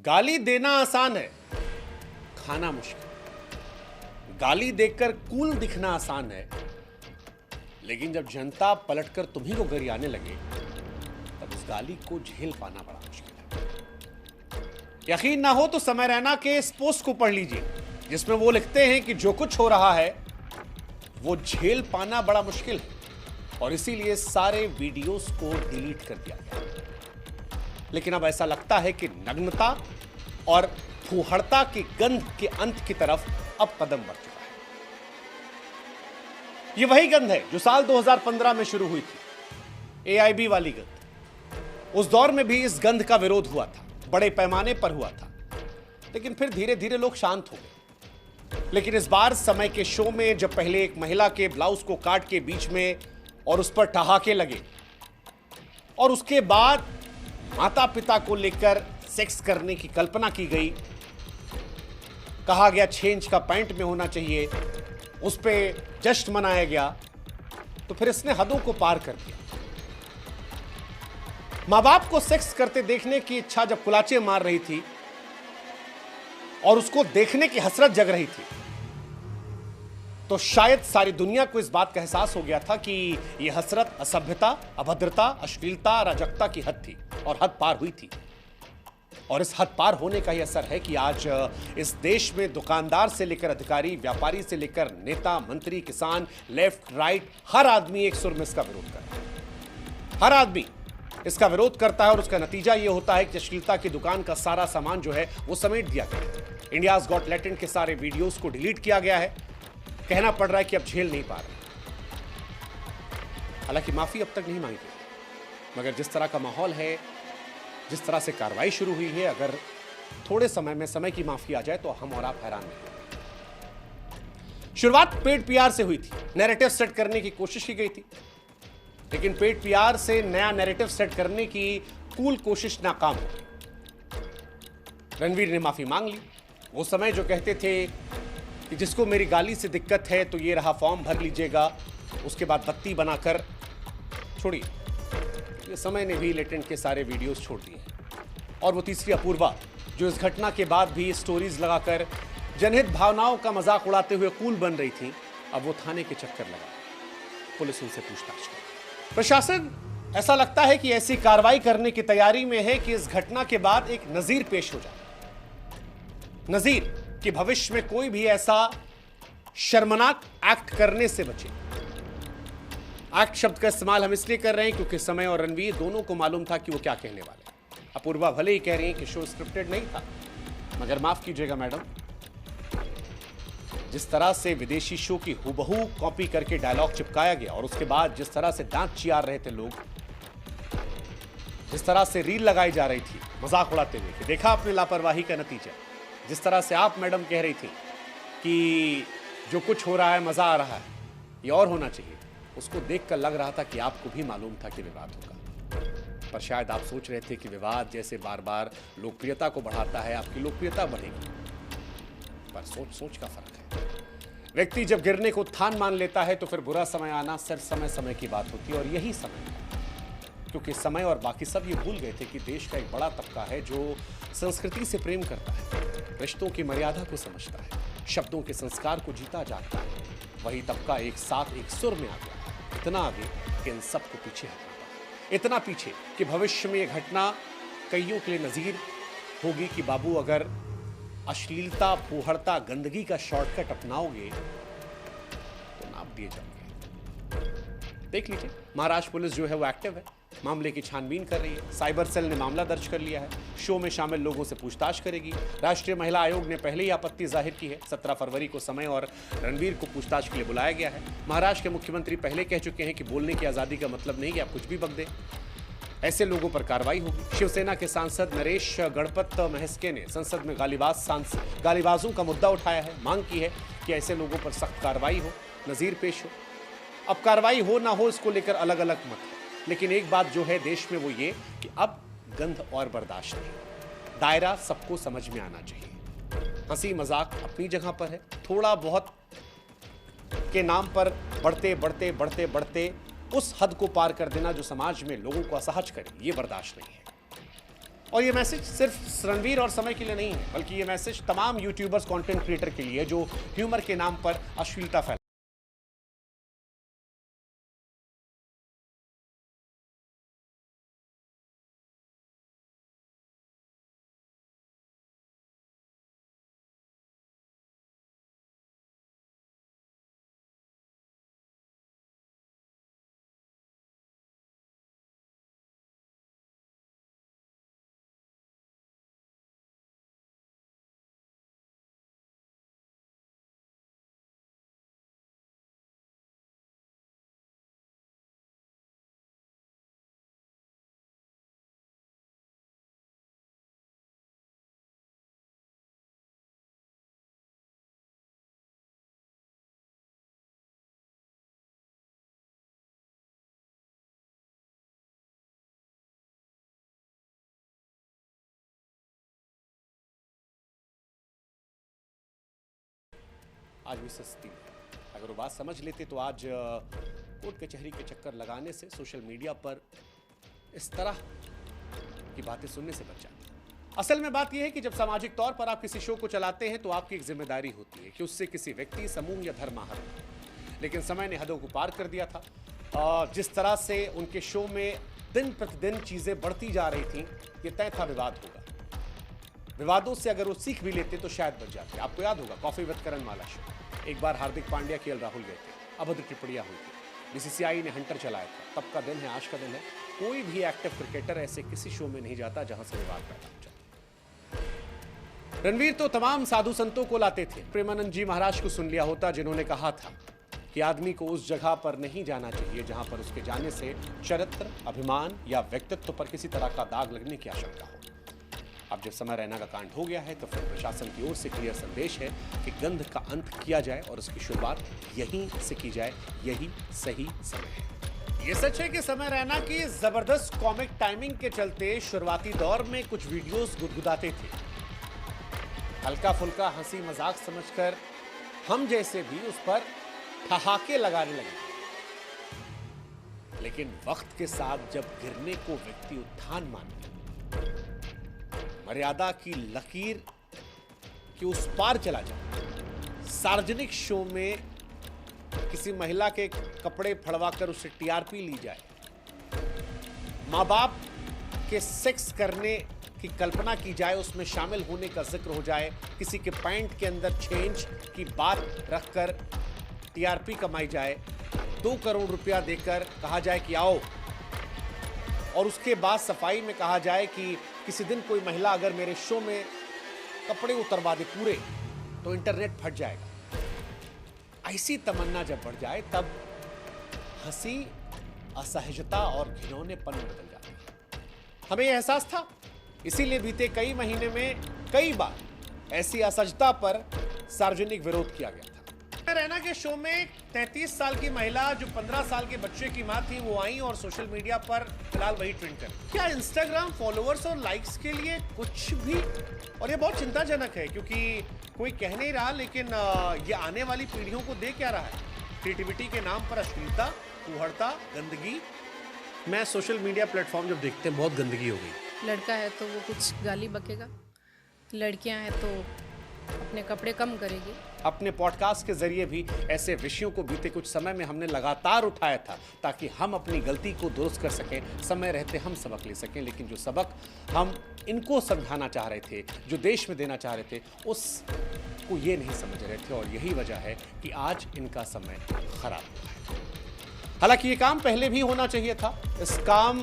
गाली देना आसान है, खाना मुश्किल। गाली देकर कूल दिखना आसान है, लेकिन जब जनता पलटकर तुम्हीं को गरियाने लगे तब उस गाली को झेल पाना बड़ा मुश्किल है। यकीन ना हो तो समय रैना के इस पोस्ट को पढ़ लीजिए, जिसमें वो लिखते हैं कि जो कुछ हो रहा है वो झेल पाना बड़ा मुश्किल है और इसीलिए सारे वीडियोस को डिलीट कर दिया गया। लेकिन अब ऐसा लगता है कि नग्नता और फूहड़ता की गंध के अंत की तरफ अब कदम बढ़ चुका है। ये वही गंध है जो साल 2015 में शुरू हुई थी, एआईबी वाली गंध। उस दौर में भी इस गंध का विरोध हुआ था, बड़े पैमाने पर हुआ था, लेकिन फिर धीरे धीरे लोग शांत हो गए। लेकिन इस बार समय के शो में जब पहले एक महिला के ब्लाउज को काट के बीच में और उस पर ठहाके लगे और उसके बाद माता पिता को लेकर सेक्स करने की कल्पना की गई, कहा गया 6 इंच का पैंट में होना चाहिए, उस पर जश्न मनाया गया, तो फिर इसने हदों को पार कर दिया। मां बाप को सेक्स करते देखने की इच्छा जब कुलाचे मार रही थी और उसको देखने की हसरत जग रही थी, तो शायद सारी दुनिया को इस बात का एहसास हो गया था कि यह हसरत असभ्यता, अभद्रता, अश्लीलता, अराजकता की हद थी और हद पार हुई थी। और इस हद पार होने का ही असर है कि आज इस देश में दुकानदार से लेकर अधिकारी, व्यापारी से लेकर नेता, मंत्री, किसान, लेफ्ट राइट, हर आदमी एक सुर में इसका विरोध करता है। हर आदमी इसका विरोध करता है और उसका नतीजा यह होता है कि अश्लीलता की दुकान का सारा सामान जो है वो समेट दिया गया है। इंडियाज गॉट टैलेंट के सारे वीडियोस को डिलीट किया गया है। कहना पड़ रहा है कि अब झेल नहीं पा रहे। हालांकि माफी अब तक नहीं मांगी गई, मगर जिस तरह का माहौल है, जिस तरह से कार्रवाई शुरू हुई है, अगर थोड़े समय में समय की माफी आ जाए तो हम और आप हैरान नहीं होंगे। शुरुआत पेड पीआर से हुई थी, नैरेटिव सेट करने की कोशिश की गई थी, लेकिन पेड पीआर से नया नैरेटिव सेट करने की कूल कोशिश नाकाम हो गई। रणवीर ने माफी मांग ली। वो समय जो कहते थे कि जिसको मेरी गाली से दिक्कत है तो ये रहा फॉर्म भर लीजिएगा, उसके बाद बत्ती बनाकर छोड़िए, ये समय ने भी लेटेंट के सारे वीडियोस छोड़ दिए। और वो तीसरी अपूर्वा जो इस घटना के बाद भी स्टोरीज लगाकर जनहित भावनाओं का मजाक उड़ाते हुए कूल बन रही थी, अब वो थाने के चक्कर लगा, पुलिस उनसे पूछताछ कर। प्रशासन ऐसा लगता है कि ऐसी कार्रवाई करने की तैयारी में है कि इस घटना के बाद एक नजीर पेश हो जाए। नजीर कि भविष्य में कोई भी ऐसा शर्मनाक एक्ट करने से बचे। एक्ट शब्द का इस्तेमाल हम इसलिए कर रहे हैं क्योंकि समय और रणवीर दोनों को मालूम था कि वो क्या कहने वाले। अपूर्वा भले ही कह रही हैं कि शो स्क्रिप्टेड नहीं था, मगर माफ कीजिएगा मैडम, जिस तरह से विदेशी शो की हुबहू कॉपी करके डायलॉग चिपकाया गया और उसके बाद जिस तरह से दांत चियार रहे थे लोग, जिस तरह से रील लगाई जा रही थी मजाक उड़ाते हुए कि देखा अपनी लापरवाही का नतीजा, जिस तरह से आप मैडम कह रही थी कि जो कुछ हो रहा है मजा आ रहा है, ये और होना चाहिए, उसको देखकर लग रहा था कि आपको भी मालूम था कि विवाद होगा। पर शायद आप सोच रहे थे कि विवाद जैसे बार बार लोकप्रियता को बढ़ाता है, आपकी लोकप्रियता बढ़ेगी। पर सोच सोच का फर्क है। व्यक्ति जब गिरने को उत्थान मान लेता है तो फिर बुरा समय आना सिर्फ समय समय की बात होती है, और यही समय है। क्योंकि समय और बाकी सब ये भूल गए थे कि देश का एक बड़ा तबका है जो संस्कृति से प्रेम करता है, रिश्तों की मर्यादा को समझता है, शब्दों के संस्कार को जीता जागता है। वही तबका एक साथ एक सुर में आ गया, इतना आगे कि इन सबको पीछे हटना पड़ा। इतना पीछे कि भविष्य में यह घटना कईयों के लिए नजीर होगी कि बाबू अगर अश्लीलता, फूहड़ता, गंदगी का शॉर्टकट अपनाओगे तो नाप दिए जाओगे। देख लीजिए, महाराष्ट्र पुलिस जो है वो एक्टिव है, मामले की छानबीन कर रही है। साइबर सेल ने मामला दर्ज कर लिया है, शो में शामिल लोगों से पूछताछ करेगी। राष्ट्रीय महिला आयोग ने पहले ही आपत्ति जाहिर की है। 17 फरवरी को समय और रणवीर को पूछताछ के लिए बुलाया गया है। महाराष्ट्र के मुख्यमंत्री पहले कह चुके हैं कि बोलने की आज़ादी का मतलब नहीं कि आप कुछ भी बक दें, ऐसे लोगों पर कार्रवाई होगी। शिवसेना के सांसद नरेश गणपत महस्के ने संसद में गालीबाजों का मुद्दा उठाया है, मांग की है कि ऐसे लोगों पर सख्त कार्रवाई हो, नजीर पेश हो। अब कार्रवाई हो ना हो इसको लेकर अलग अलग मत है, लेकिन एक बात जो है देश में वो ये कि अब गंध और बर्दाश्त नहीं, दायरा सबको समझ में आना चाहिए। हंसी मजाक अपनी जगह पर है, थोड़ा बहुत के नाम पर बढ़ते बढ़ते बढ़ते बढ़ते उस हद को पार कर देना जो समाज में लोगों को असहज करे, ये बर्दाश्त नहीं है। और ये मैसेज सिर्फ रणवीर और समय के लिए नहीं है, बल्कि ये मैसेज तमाम यूट्यूबर्स, कंटेंट क्रिएटर के लिए जो ह्यूमर के नाम पर अश्लीलता फैला। आज भी सस्ती है। अगर वो बात समझ लेते तो आज कोर्ट कचहरी के चक्कर लगाने से, सोशल मीडिया पर इस तरह की बातें सुनने से बच जाते। असल में बात यह है कि जब सामाजिक तौर पर आप किसी शो को चलाते हैं तो आपकी एक जिम्मेदारी होती है कि उससे किसी व्यक्ति, समूह या धर्म आहत हो। लेकिन समय ने हदों को पार कर दिया था। जिस तरह से उनके शो में दिन प्रतिदिन चीजें बढ़ती जा रही थी, ये तय था विवाद होगा। विवादों से अगर वो सीख भी लेते तो शायद बच जाते। आपको याद होगा कॉफी विद करणमाला शो, एक बार हार्दिक पांड्या, केएल राहुल गए थे, अभद्र टिप्पणियां हुई थी, बीसीसीआई ने हंटर चलाया था। तब का दिन है, आज का दिन है। कोई भी एक्टिव क्रिकेटर ऐसे किसी शो में नहीं जाता जहां से विवाद पैदा हो जाता। रणवीर तो तमाम साधु संतों को लाते थे। प्रेमानंद जी महाराज को सुन लिया होता, जिन्होंने कहा था कि आदमी को उस जगह पर नहीं जाना चाहिए जहां पर उसके जाने से चरित्र, अभिमान या व्यक्तित्व पर किसी तरह का दाग लगने की आशंका हो। अब जब समय रैना का कांड हो गया है तो फिर प्रशासन की ओर से क्लियर संदेश है कि गंध का अंत किया जाए और उसकी शुरुआत यहीं से की जाए। यही सही समय है। ये सच है कि समय रैना की जबरदस्त कॉमिक टाइमिंग के चलते शुरुआती दौर में कुछ वीडियोस गुदगुदाते थे। हल्का फुल्का हंसी मजाक समझकर हम जैसे भी उस पर ठहाके लगाने लगे। लेकिन वक्त के साथ जब गिरने को व्यक्ति उत्थान माने, मर्यादा की लकीर के उस पार चला जाए, सार्वजनिक शो में किसी महिला के कपड़े फड़वाकर उसे टीआरपी ली जाए, माँ बाप के सेक्स करने की कल्पना की जाए, उसमें शामिल होने का जिक्र हो जाए, किसी के पैंट के अंदर 6 इंच की बात रखकर टीआरपी कमाई जाए, 2 करोड़ रुपया देकर कहा जाए कि आओ, और उसके बाद सफाई में कहा जाए कि किसी दिन कोई महिला अगर मेरे शो में कपड़े उतरवा दे पूरे तो इंटरनेट फट जाएगा। ऐसी तमन्ना जब बढ़ जाए तब हंसी असहजता और घिनौनेपन में बदल जाती है। हमें यह एहसास था, इसीलिए बीते कई महीने में कई बार ऐसी असहजता पर सार्वजनिक विरोध किया गया था। रैना के शो में 33 साल की महिला जो 15 साल के बच्चे की मां थी वो आई और सोशल मीडिया पर फिलहाल वही ट्रेंड कर। क्या इंस्टाग्राम फॉलोअर्स और लाइक्स के लिए कुछ भी? और ये बहुत चिंताजनक है क्योंकि कोई कह नहीं रहा, लेकिन ये आने वाली पीढ़ियों को दे क्या रहा है? क्रिएटिविटी के नाम पर अश्लीलता, कुहड़ता, गंदगी। मैं सोशल मीडिया प्लेटफॉर्म जब देखते हैं बहुत गंदगी हो गई। लड़का है तो वो कुछ गाली बकेगा, लड़कियां हैं तो अपने कपड़े कम करेगी। अपने पॉडकास्ट के जरिए भी ऐसे विषयों को बीते कुछ समय में हमने लगातार उठाया था ताकि हम अपनी गलती को दुरुस्त कर सकें, समय रहते हम सबक ले सकें। लेकिन जो सबक हम इनको समझाना चाह रहे थे, जो देश में देना चाह रहे थे, उसको ये नहीं समझ रहे थे, और यही वजह है कि आज इनका समय खराब हुआ है। हालांकि ये काम पहले भी होना चाहिए था। इस काम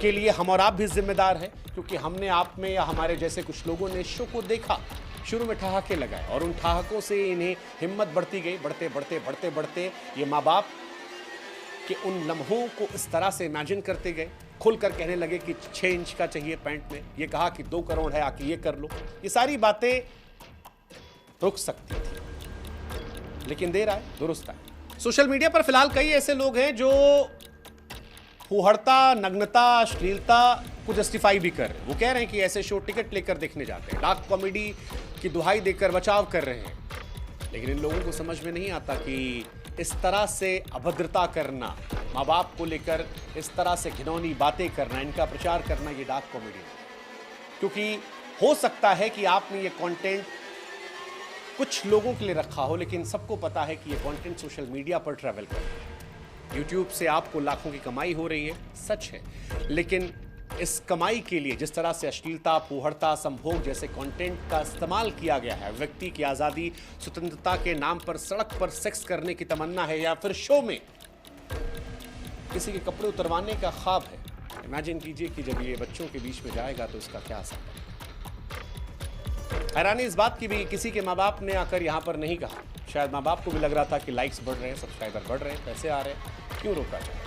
के लिए हम और आप भी जिम्मेदार हैं, क्योंकि हमने आप में या हमारे जैसे कुछ लोगों ने शो को देखा, शुरू में ठहाके लगाए और उन ठहाकों से इन्हें हिम्मत बढ़ती गई। बढ़ते बढ़ते बढ़ते बढ़ते ये माँ बाप के उन लम्हों को इस तरह से इमेजिन करते गए, खुलकर कहने लगे कि 6 इंच का चाहिए पैंट में, ये कहा कि 2 करोड़ है आके ये कर लो। ये सारी बातें रुक सकती थी, लेकिन देर आए दुरुस्त आए। सोशल मीडिया पर फिलहाल कई ऐसे लोग हैं जो फुहड़ता, नग्नता, अश्लीलता को जस्टिफाई भी कर रहे हैं। वो कह रहे हैं कि ऐसे शो टिकट लेकर देखने जाते हैं, डार्क कॉमेडी की दुहाई देकर बचाव कर रहे हैं। लेकिन इन लोगों को समझ में नहीं आता कि इस तरह से अभद्रता करना, माँ बाप को लेकर इस तरह से घिनौनी बातें करना, इनका प्रचार करना, ये डार्क कॉमेडी नहीं। क्योंकि हो सकता है कि आपने ये कंटेंट कुछ लोगों के लिए रखा हो, लेकिन सबको पता है कि ये कंटेंट सोशल मीडिया पर ट्रैवल कर रहा है। यूट्यूब से आपको लाखों की कमाई हो रही है, सच है, लेकिन इस कमाई के लिए जिस तरह से अश्लीलता, फूहड़ता, संभोग जैसे कंटेंट का इस्तेमाल किया गया है, व्यक्ति की आज़ादी, स्वतंत्रता के नाम पर सड़क पर सेक्स करने की तमन्ना है, या फिर शो में किसी के कपड़े उतरवाने का ख्वाब है। इमेजिन कीजिए कि जब ये बच्चों के बीच में जाएगा तो इसका क्या असर है। हैरानी इस बात की भी, किसी के माँ बाप ने आकर यहाँ पर नहीं कहा। शायद माँ बाप को भी लग रहा था कि लाइक्स बढ़ रहे हैं, सब्सक्राइबर बढ़ रहे हैं, पैसे आ रहे हैं, क्यों रोका जाए।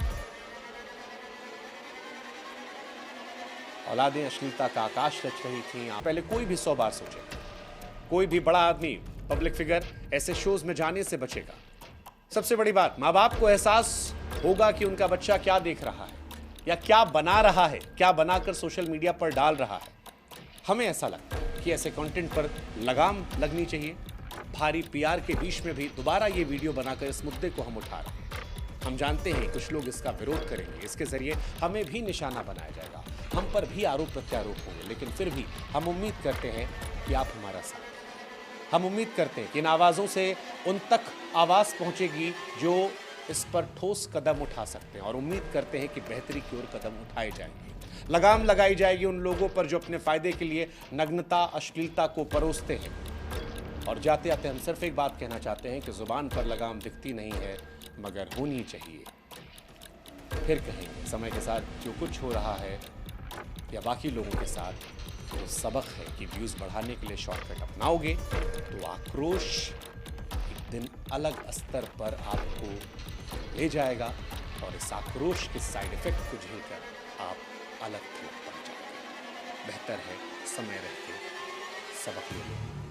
औलादें अश्लीलता का आकाश रच रही थी। पहले कोई भी 100 बार सोचे, कोई भी बड़ा आदमी, पब्लिक फिगर ऐसे शोज में जाने से बचेगा। सबसे बड़ी बात, माँ बाप को एहसास होगा कि उनका बच्चा क्या देख रहा है या क्या बना रहा है, क्या बनाकर सोशल मीडिया पर डाल रहा है। हमें ऐसा लगता है कि ऐसे कंटेंट पर लगाम लगनी चाहिए। भारी पीआर के बीच में भी दोबारा ये वीडियो बनाकर इस मुद्दे को हम उठा रहे हैं। हम जानते हैं कुछ लोग इसका विरोध करेंगे, इसके जरिए हमें भी निशाना बनाया जाएगा, हम पर भी आरोप प्रत्यारोप होंगे, लेकिन फिर भी हम उम्मीद करते हैं कि आप हमारा साथ दें। हम उम्मीद करते हैं कि इन आवाज़ों से उन तक आवाज़ पहुंचेगी जो इस पर ठोस कदम उठा सकते हैं, और उम्मीद करते हैं कि बेहतरी की ओर कदम उठाए जाएंगे। लगाम लगाई जाएगी उन लोगों पर जो अपने फायदे के लिए नग्नता, अश्लीलता को परोसते हैं। और जाते जाते हम सिर्फ एक बात कहना चाहते हैं कि जुबान पर लगाम दिखती नहीं है, मगर होनी चाहिए। फिर कहेंगे समय के साथ जो कुछ हो रहा है या बाकी लोगों के साथ, तो सबक है कि व्यूज़ बढ़ाने के लिए शॉर्टकट अपनाओगे तो आक्रोश एक दिन अलग स्तर पर आपको ले जाएगा, और इस आक्रोश के साइड इफेक्ट को झेलकर आप अलग थलग पड़ जाएंगे। बेहतर है समय रहते सबक ले लो।